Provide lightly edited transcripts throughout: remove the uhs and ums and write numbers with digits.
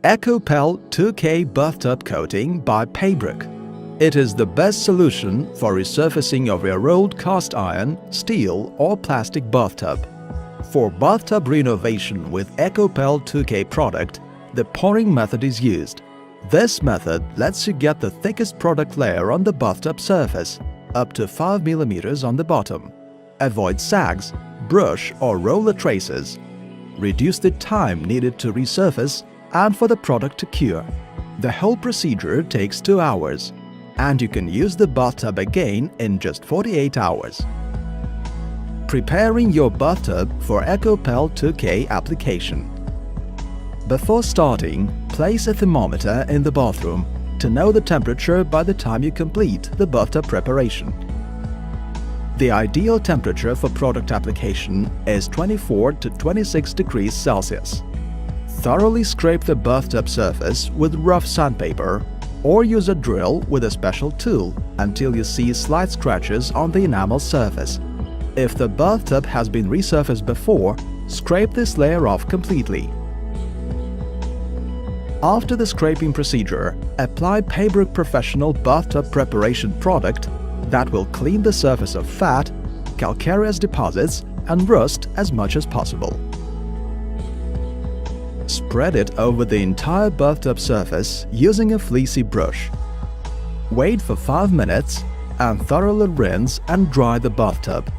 EcoPel 2K Bathtub Coating by Paybrick. It is the best solution for resurfacing of your old cast iron, steel or plastic bathtub. For bathtub renovation with EcoPel 2K product, the pouring method is used. This method lets you get the thickest product layer on the bathtub surface, up to 5 mm on the bottom. Avoid sags, brush or roller traces. Reduce the time needed to resurface and for the product to cure. The whole procedure takes 2 hours, and you can use the bathtub again in just 48 hours. Preparing your bathtub for EcoPel 2K application. Before starting, place a thermometer in the bathroom to know the temperature by the time you complete the bathtub preparation. The ideal temperature for product application is 24 to 26 degrees Celsius. Thoroughly scrape the bathtub surface with rough sandpaper or use a drill with a special tool until you see slight scratches on the enamel surface. If the bathtub has been resurfaced before, scrape this layer off completely. After the scraping procedure, apply Paybrick Professional Bathtub Preparation product that will clean the surface of fat, calcareous deposits and rust as much as possible. Spread it over the entire bathtub surface using a fleecy brush. Wait for 5 minutes and thoroughly rinse and dry the bathtub.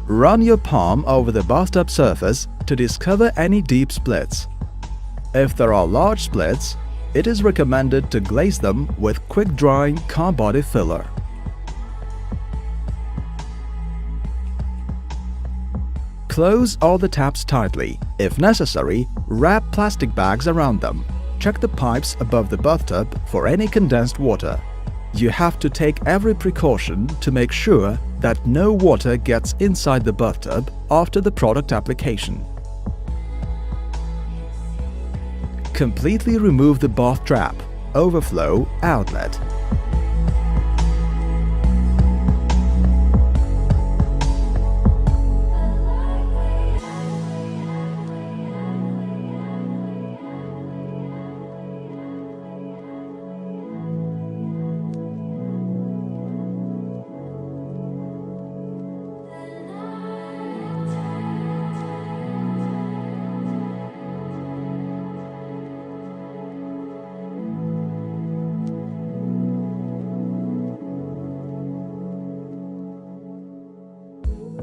Run your palm over the bathtub surface to discover any deep splits. If there are large splits, it is recommended to glaze them with quick-drying car body filler. Close all the taps tightly. If necessary, wrap plastic bags around them. Check the pipes above the bathtub for any condensed water. You have to take every precaution to make sure that no water gets inside the bathtub after the product application. Completely remove the bath trap, overflow outlet.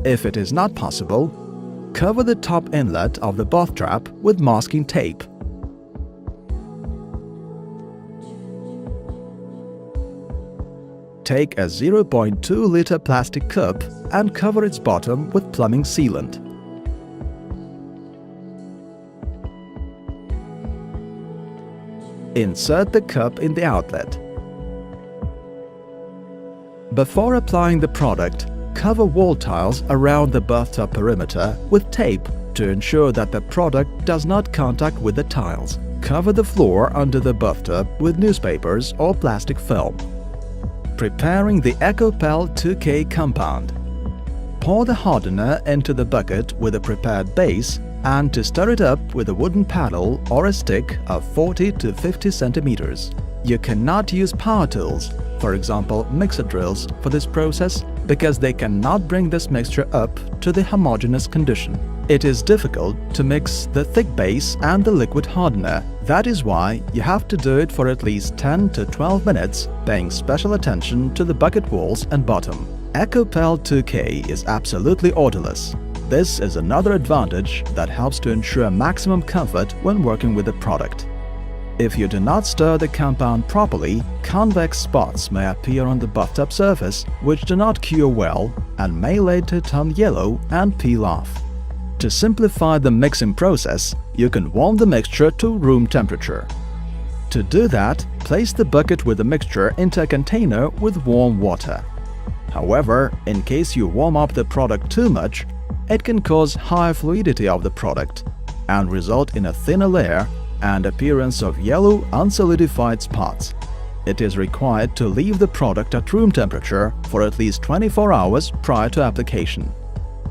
If it is not possible, cover the top inlet of the bath trap with masking tape. Take a 0.2-liter plastic cup and cover its bottom with plumbing sealant. Insert the cup in the outlet. Before applying the product, cover wall tiles around the bathtub perimeter with tape to ensure that the product does not contact with the tiles. Cover the floor under the bathtub with newspapers or plastic film. Preparing the EcoPel 2K compound. Pour the hardener into the bucket with a prepared base and to stir it up with a wooden paddle or a stick of 40 to 50 centimeters. You cannot use power tools, for example mixer drills, for this process because they cannot bring this mixture up to the homogeneous condition. It is difficult to mix the thick base and the liquid hardener. That is why you have to do it for at least 10 to 12 minutes, paying special attention to the bucket walls and bottom. EcoPel 2K is absolutely odorless. This is another advantage that helps to ensure maximum comfort when working with the product. If you do not stir the compound properly, convex spots may appear on the bathtub surface which do not cure well and may later turn yellow and peel off. To simplify the mixing process, you can warm the mixture to room temperature. To do that, place the bucket with the mixture into a container with warm water. However, in case you warm up the product too much, it can cause high fluidity of the product and result in a thinner layer and appearance of yellow unsolidified spots. It is required to leave the product at room temperature for at least 24 hours prior to application.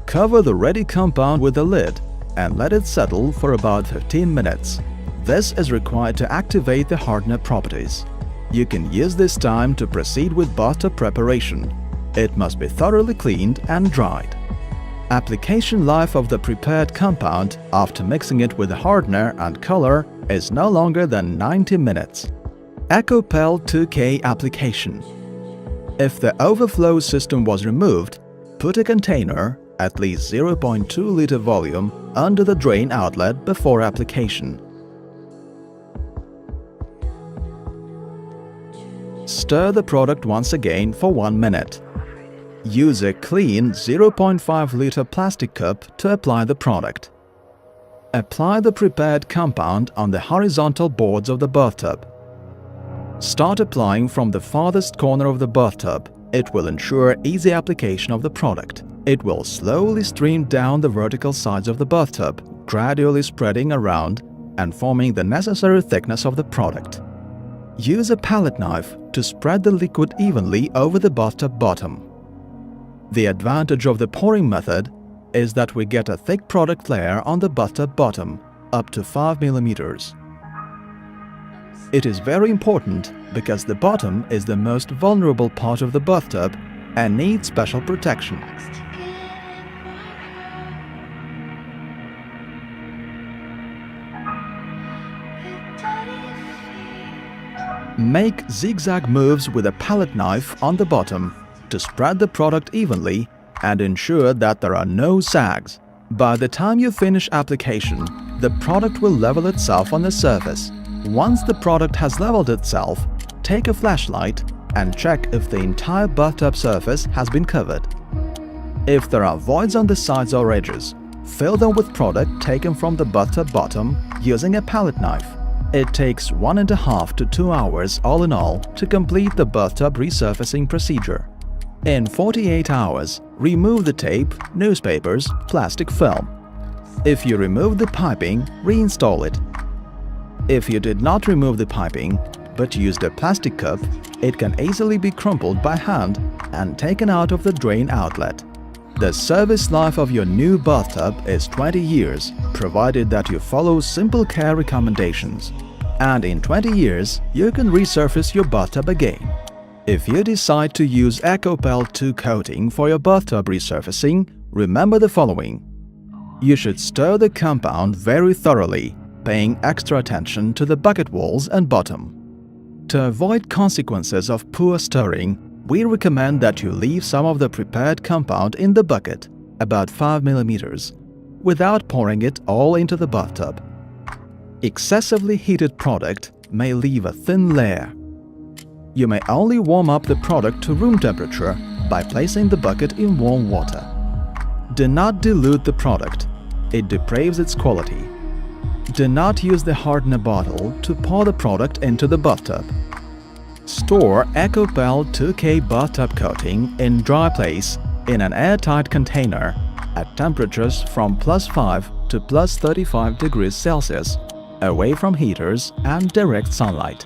Cover the ready compound with a lid and let it settle for about 15 minutes. This is required to activate the hardener properties. You can use this time to proceed with bathtub preparation. It must be thoroughly cleaned and dried. Application life of the prepared compound after mixing it with the hardener and color is no longer than 90 minutes. EcoPel 2K application. If the overflow system was removed, put a container, at least 0.2 liter volume, under the drain outlet before application. Stir the product once again for 1 minute. Use a clean 0.5 liter plastic cup to apply the product. Apply the prepared compound on the horizontal boards of the bathtub. Start applying from the farthest corner of the bathtub. It will ensure easy application of the product. It will slowly stream down the vertical sides of the bathtub, gradually spreading around and forming the necessary thickness of the product. Use a palette knife to spread the liquid evenly over the bathtub bottom. The advantage of the pouring method is that we get a thick product layer on the bathtub bottom, up to 5 mm. It is very important because the bottom is the most vulnerable part of the bathtub and needs special protection. Make zigzag moves with a palette knife on the bottom to spread the product evenly and ensure that there are no sags. By the time you finish application, the product will level itself on the surface. Once the product has leveled itself, take a flashlight and check if the entire bathtub surface has been covered. If there are voids on the sides or edges, fill them with product taken from the bathtub bottom using a palette knife. It takes 1.5 to 2 hours all in all to complete the bathtub resurfacing procedure. In 48 hours, remove the tape, newspapers, plastic film. If you remove the piping, reinstall it. If you did not remove the piping but used a plastic cup, it can easily be crumpled by hand and taken out of the drain outlet. The service life of your new bathtub is 20 years, provided that you follow simple care recommendations. And in 20 years, you can resurface your bathtub again. If you decide to use EcoPel 2 coating for your bathtub resurfacing, remember the following. You should stir the compound very thoroughly, paying extra attention to the bucket walls and bottom. To avoid consequences of poor stirring, we recommend that you leave some of the prepared compound in the bucket, about 5 mm, without pouring it all into the bathtub. Excessively heated product may leave a thin layer. You may only warm up the product to room temperature by placing the bucket in warm water. Do not dilute the product. It depraves its quality. Do not use the hardener bottle to pour the product into the bathtub. Store EcoPel 2K bathtub coating in dry place in an airtight container at temperatures from +5 to +35 degrees Celsius, away from heaters and direct sunlight.